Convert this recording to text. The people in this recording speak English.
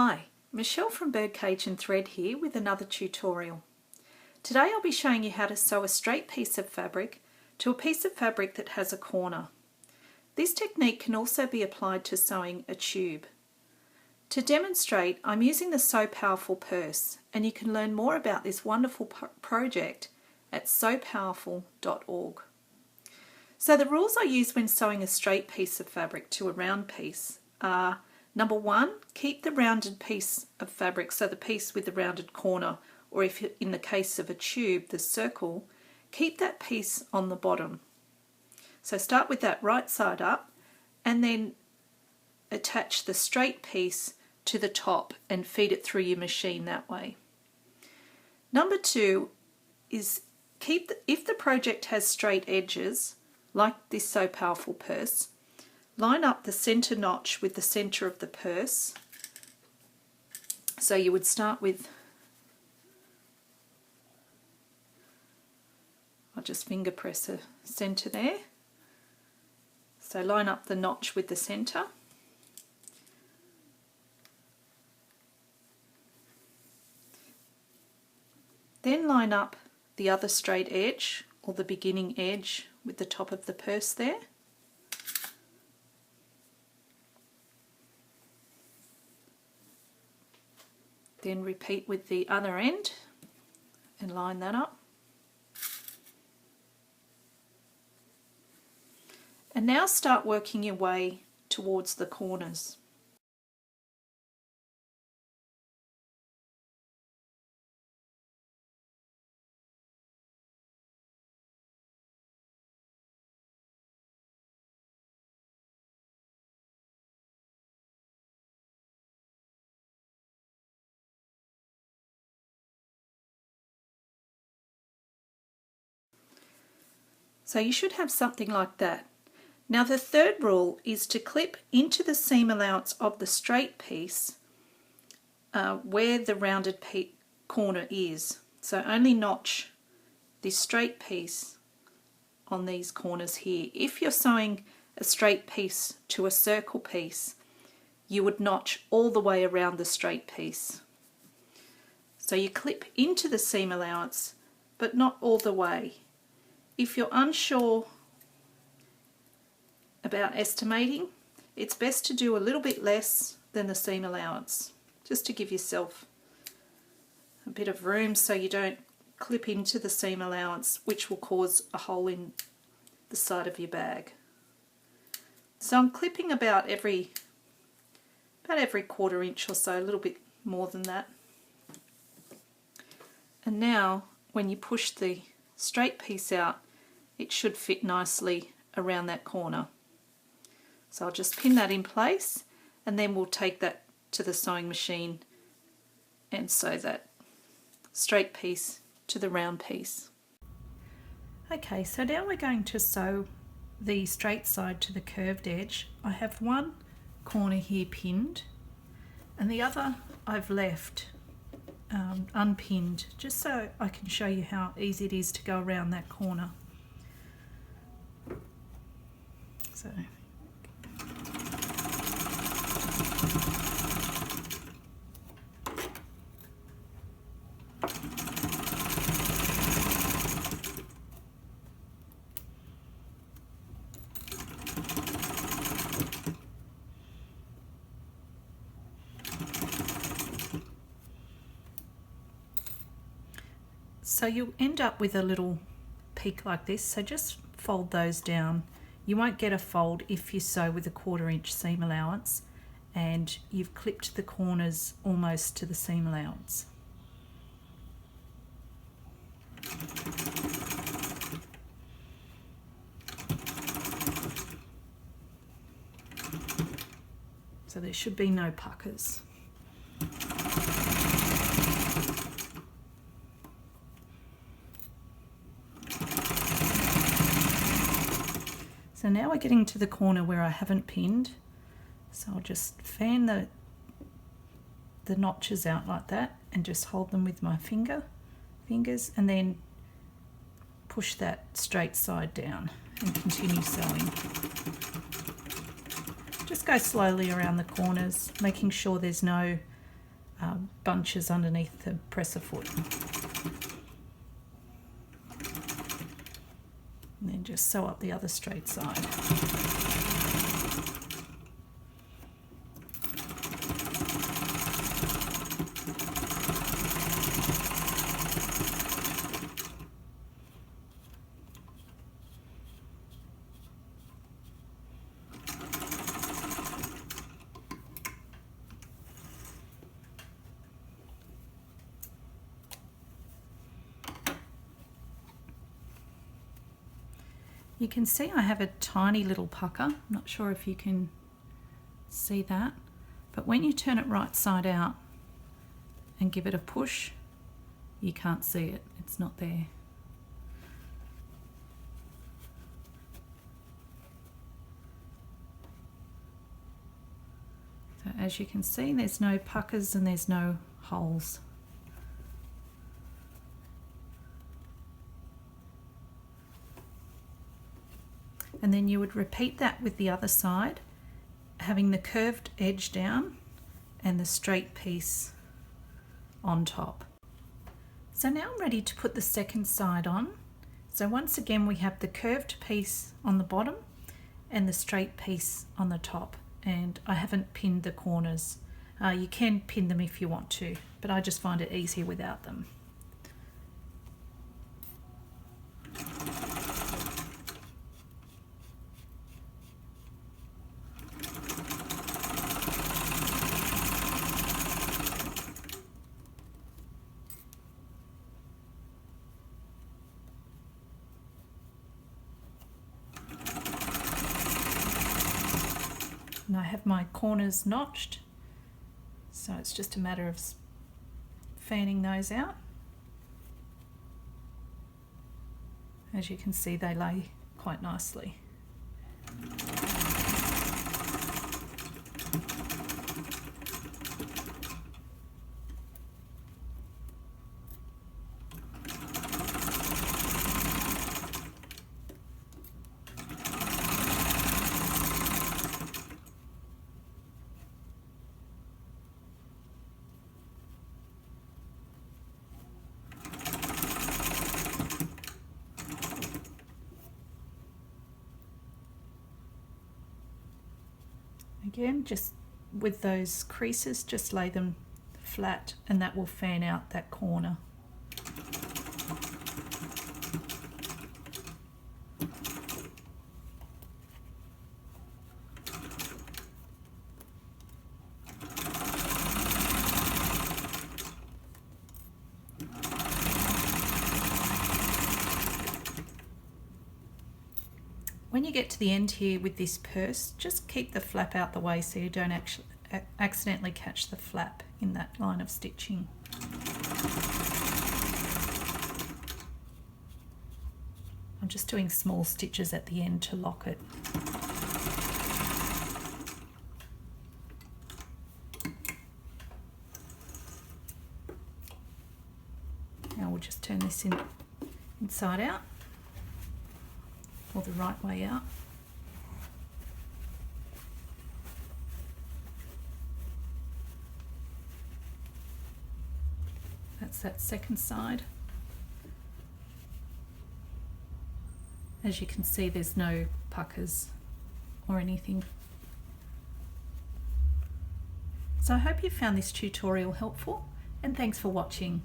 Hi, Michelle from Birdcage and Thread here with another tutorial. Today I'll be showing you how to sew a straight piece of fabric to a piece of fabric that has a corner. This technique can also be applied to sewing a tube. To demonstrate, I'm using the Sew Powerful purse, and you can learn more about this wonderful project at sewpowerful.org. So the rules I use when sewing a straight piece of fabric to a round piece are: number one, keep the rounded piece of fabric, so the piece with the rounded corner, or if in the case of a tube, the circle, keep that piece on the bottom. So start with that right side up and then attach the straight piece to the top and feed it through your machine that way. Number two is if the project has straight edges, like this Sew Powerful purse, line up the center notch with the center of the purse. So you would start with, I'll just finger press a center there. So line up the notch with the center. Then line up the other straight edge, or the beginning edge, with the top of the purse there. Then repeat with the other end and line that up. And now start working your way towards the corners. So you should have something like that. Now the third rule is to clip into the seam allowance of the straight piece where the rounded corner is. So only notch this straight piece on these corners here. If you're sewing a straight piece to a circle piece, you would notch all the way around the straight piece. So you clip into the seam allowance, but not all the way. If you're unsure about estimating, it's best to do a little bit less than the seam allowance, just to give yourself a bit of room so you don't clip into the seam allowance, which will cause a hole in the side of your bag. So I'm clipping about every quarter inch or so, a little bit more than that. And now when you push the straight piece out, it should fit nicely around that corner. So I'll just pin that in place, and then we'll take that to the sewing machine and sew that straight piece to the round piece. Okay, so now we're going to sew the straight side to the curved edge. I have one corner here pinned and the other I've left unpinned, just so I can show you how easy it is to go around that corner. So you end up with a little peak like this, so just fold those down. You won't get a fold if you sew with a 1/4 inch seam allowance and you've clipped the corners almost to the seam allowance. So there should be no puckers. So now we're getting to the corner where I haven't pinned, so I'll just fan the notches out like that and just hold them with my fingers, and then push that straight side down and continue sewing. Just go slowly around the corners, making sure there's no bunches underneath the presser foot. And then just sew up the other straight side. You can see I have a tiny little pucker. I'm not sure if you can see that, but when you turn it right side out and give it a push, you can't see it, it's not there. So as you can see, there's no puckers and there's no holes. And then you would repeat that with the other side, having the curved edge down and the straight piece on top. So now I'm ready to put the second side on. So once again we have the curved piece on the bottom and the straight piece on the top, and I haven't pinned the corners. You can pin them if you want to, but I just find it easier without them. And I have my corners notched, so it's just a matter of fanning those out. As you can see, they lay quite nicely. Again, just with those creases, just lay them flat and that will fan out that corner. When you get to the end here with this purse, just keep the flap out the way so you don't actually accidentally catch the flap in that line of stitching. I'm just doing small stitches at the end to lock it. Now we'll just turn this inside out, or the right way out. That's that second side. As you can see, there's no puckers or anything. So I hope you found this tutorial helpful, and thanks for watching.